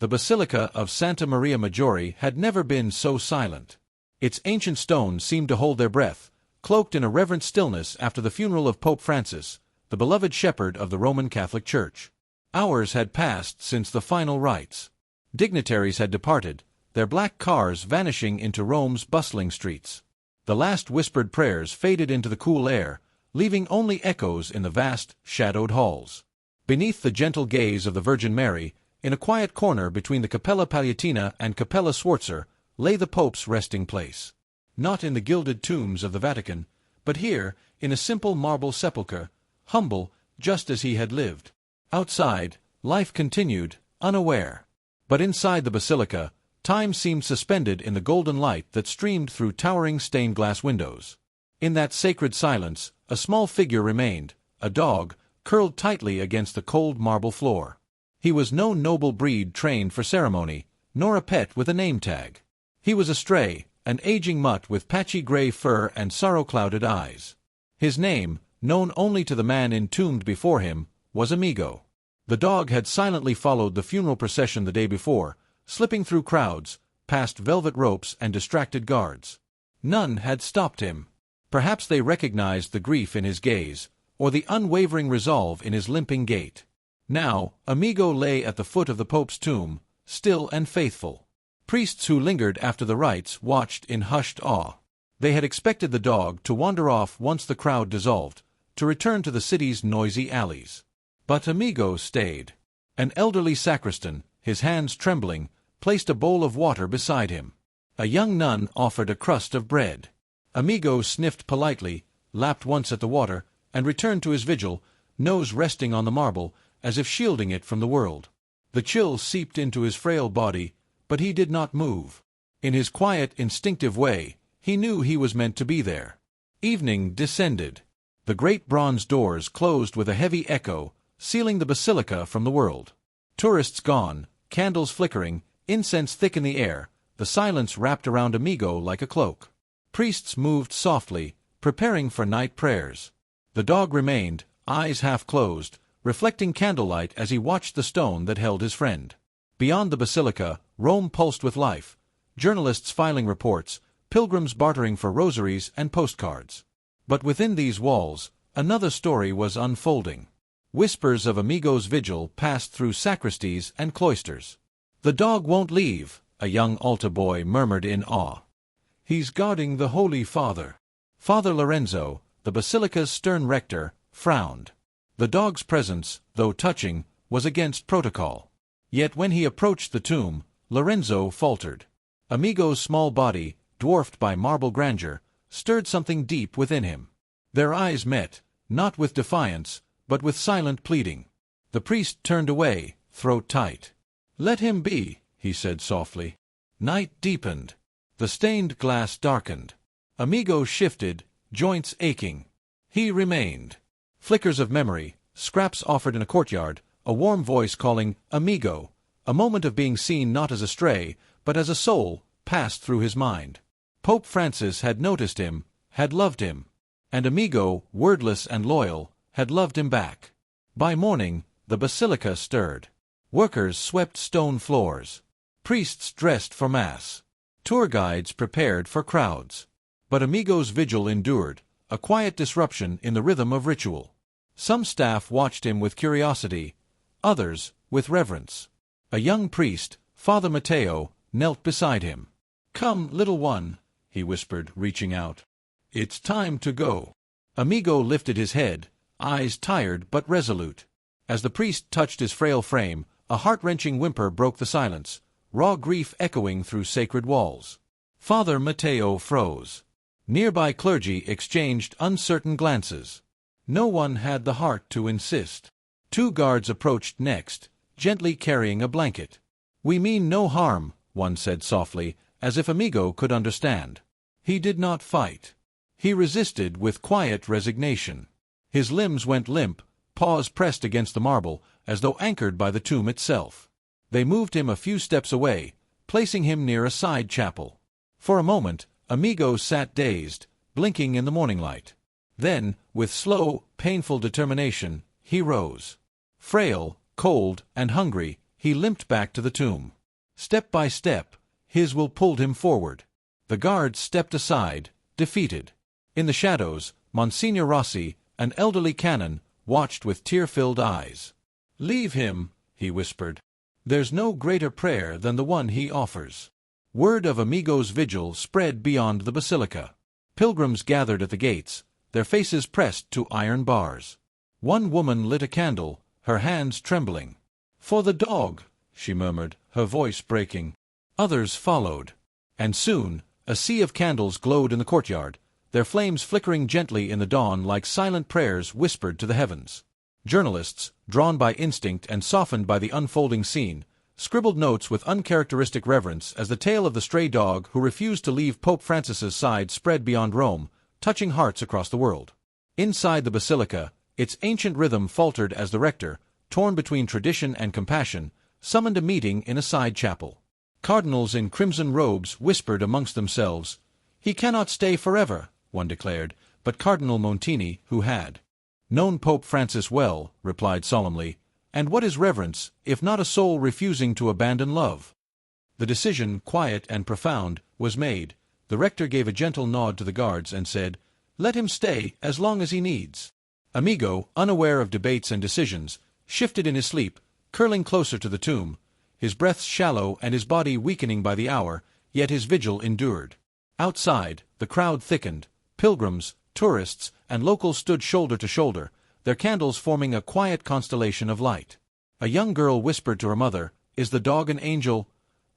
The Basilica of Santa Maria Maggiore had never been so silent. Its ancient stones seemed to hold their breath, cloaked in a reverent stillness after the funeral of Pope Francis, the beloved shepherd of the Roman Catholic Church. Hours had passed since the final rites. Dignitaries had departed, their black cars vanishing into Rome's bustling streets. The last whispered prayers faded into the cool air, leaving only echoes in the vast, shadowed halls. Beneath the gentle gaze of the Virgin Mary, in a quiet corner between the Cappella Palatina and Cappella Sforza, lay the Pope's resting place. Not in the gilded tombs of the Vatican, but here, in a simple marble sepulchre, humble, just as he had lived. Outside, life continued, unaware. But inside the basilica, time seemed suspended in the golden light that streamed through towering stained-glass windows. In that sacred silence, a small figure remained, a dog, curled tightly against the cold marble floor. He was no noble breed trained for ceremony, nor a pet with a name tag. He was a stray, an aging mutt with patchy gray fur and sorrow-clouded eyes. His name, known only to the man entombed before him, was Amigo. The dog had silently followed the funeral procession the day before, slipping through crowds, past velvet ropes and distracted guards. None had stopped him. Perhaps they recognized the grief in his gaze, or the unwavering resolve in his limping gait. Now, Amigo lay at the foot of the Pope's tomb, still and faithful. Priests who lingered after the rites watched in hushed awe. They had expected the dog to wander off once the crowd dissolved, to return to the city's noisy alleys. But Amigo stayed. An elderly sacristan, his hands trembling, placed a bowl of water beside him. A young nun offered a crust of bread. Amigo sniffed politely, lapped once at the water, and returned to his vigil, nose resting on the marble, as if shielding it from the world. The chill seeped into his frail body, but he did not move. In his quiet, instinctive way, he knew he was meant to be there. Evening descended. The great bronze doors closed with a heavy echo, sealing the basilica from the world. Tourists gone, candles flickering, incense thick in the air, the silence wrapped around Amigo like a cloak. Priests moved softly, preparing for night prayers. The dog remained, eyes half closed, reflecting candlelight as he watched the stone that held his friend. Beyond the basilica, Rome pulsed with life, journalists filing reports, pilgrims bartering for rosaries and postcards. But within these walls, another story was unfolding. Whispers of Amigo's vigil passed through sacristies and cloisters. "The dog won't leave," a young altar boy murmured in awe. "He's guarding the Holy Father." Father Lorenzo, the basilica's stern rector, frowned. The dog's presence, though touching, was against protocol. Yet when he approached the tomb, Lorenzo faltered. Amigo's small body, dwarfed by marble grandeur, stirred something deep within him. Their eyes met, not with defiance, but with silent pleading. The priest turned away, throat tight. "Let him be," he said softly. Night deepened. The stained glass darkened. Amigo shifted, joints aching. He remained. Flickers of memory, scraps offered in a courtyard, a warm voice calling, "Amigo," a moment of being seen not as a stray, but as a soul, passed through his mind. Pope Francis had noticed him, had loved him. And Amigo, wordless and loyal, had loved him back. By morning, the basilica stirred. Workers swept stone floors. Priests dressed for Mass. Tour guides prepared for crowds. But Amigo's vigil endured, a quiet disruption in the rhythm of ritual. Some staff watched him with curiosity, others with reverence. A young priest, Father Matteo, knelt beside him. "Come, little one," he whispered, reaching out. "It's time to go." Amigo lifted his head, eyes tired but resolute. As the priest touched his frail frame, a heart-wrenching whimper broke the silence, raw grief echoing through sacred walls. Father Matteo froze. Nearby clergy exchanged uncertain glances. No one had the heart to insist. Two guards approached next, gently carrying a blanket. "We mean no harm," one said softly, as if Amigo could understand. He did not fight. He resisted with quiet resignation. His limbs went limp, paws pressed against the marble, as though anchored by the tomb itself. They moved him a few steps away, placing him near a side chapel. For a moment, Amigo sat dazed, blinking in the morning light. Then, with slow, painful determination, he rose. Frail, cold, and hungry, he limped back to the tomb. Step by step, his will pulled him forward. The guards stepped aside, defeated. In the shadows, Monsignor Rossi, an elderly canon, watched with tear-filled eyes. "Leave him," he whispered. "There's no greater prayer than the one he offers." Word of Amigo's vigil spread beyond the basilica. Pilgrims gathered at the gates, their faces pressed to iron bars. One woman lit a candle, her hands trembling. "For the dog," she murmured, her voice breaking. Others followed. And soon, a sea of candles glowed in the courtyard, their flames flickering gently in the dawn like silent prayers whispered to the heavens. Journalists, drawn by instinct and softened by the unfolding scene, scribbled notes with uncharacteristic reverence as the tale of the stray dog who refused to leave Pope Francis's side spread beyond Rome, touching hearts across the world. Inside the basilica, its ancient rhythm faltered as the rector, torn between tradition and compassion, summoned a meeting in a side chapel. Cardinals in crimson robes whispered amongst themselves. "He cannot stay forever," one declared, but Cardinal Montini, who had known Pope Francis well, replied solemnly, "And what is reverence, if not a soul refusing to abandon love?" The decision, quiet and profound, was made. The rector gave a gentle nod to the guards and said, "Let him stay as long as he needs." Amigo, unaware of debates and decisions, shifted in his sleep, curling closer to the tomb, his breath shallow and his body weakening by the hour, yet his vigil endured. Outside, the crowd thickened. Pilgrims, tourists, and locals stood shoulder to shoulder, their candles forming a quiet constellation of light. A young girl whispered to her mother, "Is the dog an angel?"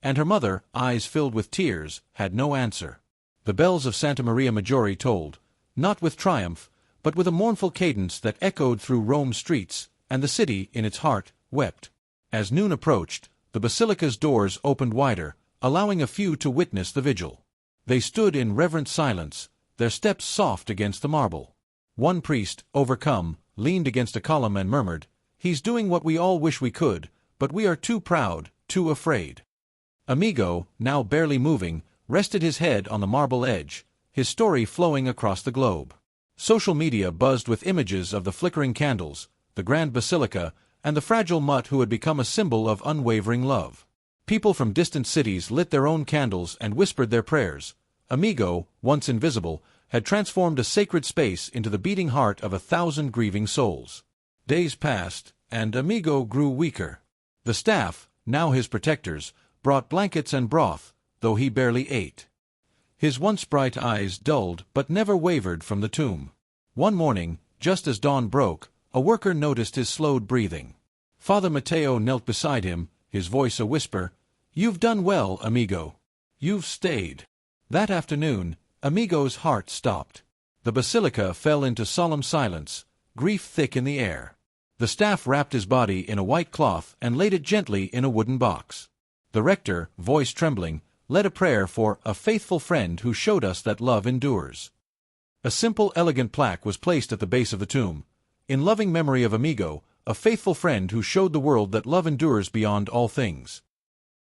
And her mother, eyes filled with tears, had no answer. The bells of Santa Maria Maggiore tolled, not with triumph, but with a mournful cadence that echoed through Rome's streets, and the city, in its heart, wept. As noon approached, the basilica's doors opened wider, allowing a few to witness the vigil. They stood in reverent silence, their steps soft against the marble. One priest, overcome, leaned against a column and murmured, "He's doing what we all wish we could, but we are too proud, too afraid." Amigo, now barely moving, rested his head on the marble edge, his story flowing across the globe. Social media buzzed with images of the flickering candles, the grand basilica, and the fragile mutt who had become a symbol of unwavering love. People from distant cities lit their own candles and whispered their prayers. Amigo, once invisible, had transformed a sacred space into the beating heart of 1,000 grieving souls. Days passed, and Amigo grew weaker. The staff, now his protectors, brought blankets and broth, though he barely ate. His once bright eyes dulled but never wavered from the tomb. One morning, just as dawn broke, a worker noticed his slowed breathing. Father Matteo knelt beside him, his voice a whisper, "You've done well, Amigo. You've stayed." That afternoon, Amigo's heart stopped. The basilica fell into solemn silence, grief thick in the air. The staff wrapped his body in a white cloth and laid it gently in a wooden box. The rector, voice trembling, led a prayer for "a faithful friend who showed us that love endures." A simple, elegant plaque was placed at the base of the tomb. "In loving memory of Amigo, a faithful friend who showed the world that love endures beyond all things."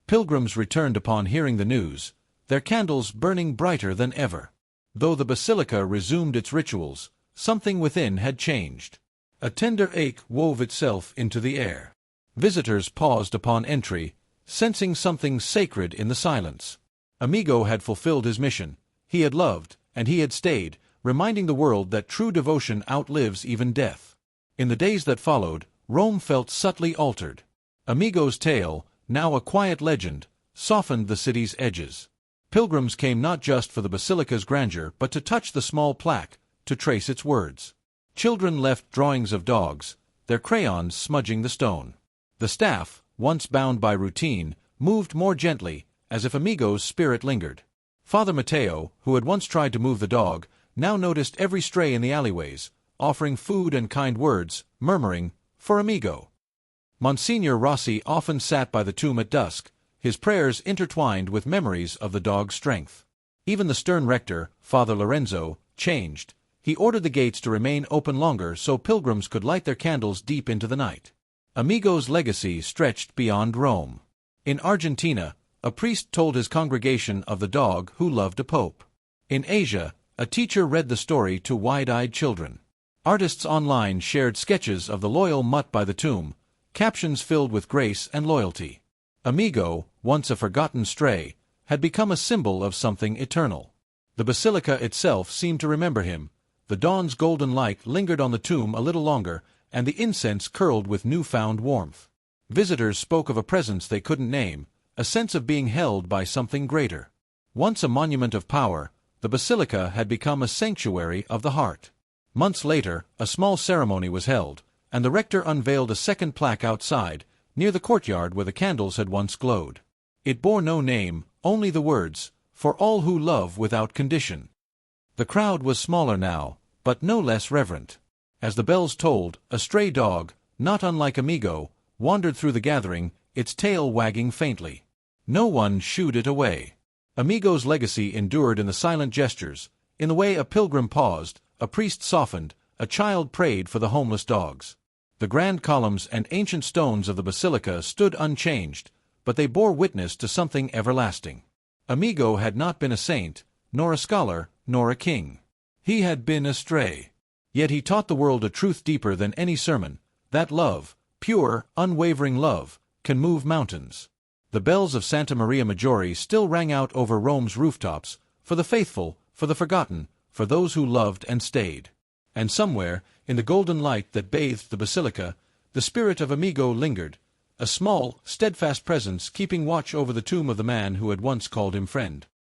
Pilgrims returned upon hearing the news, their candles burning brighter than ever. Though the basilica resumed its rituals, something within had changed. A tender ache wove itself into the air. Visitors paused upon entry, sensing something sacred in the silence. Amigo had fulfilled his mission. He had loved, and he had stayed, reminding the world that true devotion outlives even death. In the days that followed, Rome felt subtly altered. Amigo's tale, now a quiet legend, softened the city's edges. Pilgrims came not just for the basilica's grandeur but to touch the small plaque, to trace its words. Children left drawings of dogs, their crayons smudging the stone. The staff, once bound by routine, moved more gently, as if Amigo's spirit lingered. Father Matteo, who had once tried to move the dog, now noticed every stray in the alleyways, offering food and kind words, murmuring, "For Amigo." Monsignor Rossi often sat by the tomb at dusk, his prayers intertwined with memories of the dog's strength. Even the stern rector, Father Lorenzo, changed. He ordered the gates to remain open longer so pilgrims could light their candles deep into the night. Amigo's legacy stretched beyond Rome. In Argentina, a priest told his congregation of the dog who loved a pope. In Asia, a teacher read the story to wide-eyed children. Artists online shared sketches of the loyal mutt by the tomb, captions filled with grace and loyalty. Amigo, once a forgotten stray, had become a symbol of something eternal. The basilica itself seemed to remember him. The dawn's golden light lingered on the tomb a little longer, and the incense curled with newfound warmth. Visitors spoke of a presence they couldn't name, a sense of being held by something greater. Once a monument of power, the basilica had become a sanctuary of the heart. Months later, a small ceremony was held, and the rector unveiled a second plaque outside, near the courtyard where the candles had once glowed. It bore no name, only the words, "For all who love without condition." The crowd was smaller now, but no less reverent. As the bells tolled, a stray dog, not unlike Amigo, wandered through the gathering, its tail wagging faintly. No one shooed it away. Amigo's legacy endured in the silent gestures, in the way a pilgrim paused, a priest softened, a child prayed for the homeless dogs. The grand columns and ancient stones of the basilica stood unchanged, but they bore witness to something everlasting. Amigo had not been a saint, nor a scholar, nor a king. He had been a stray. Yet he taught the world a truth deeper than any sermon, that love, pure, unwavering love, can move mountains. The bells of Santa Maria Maggiore still rang out over Rome's rooftops, for the faithful, for the forgotten, for those who loved and stayed. And somewhere, in the golden light that bathed the basilica, the spirit of Amigo lingered, a small, steadfast presence keeping watch over the tomb of the man who had once called him friend.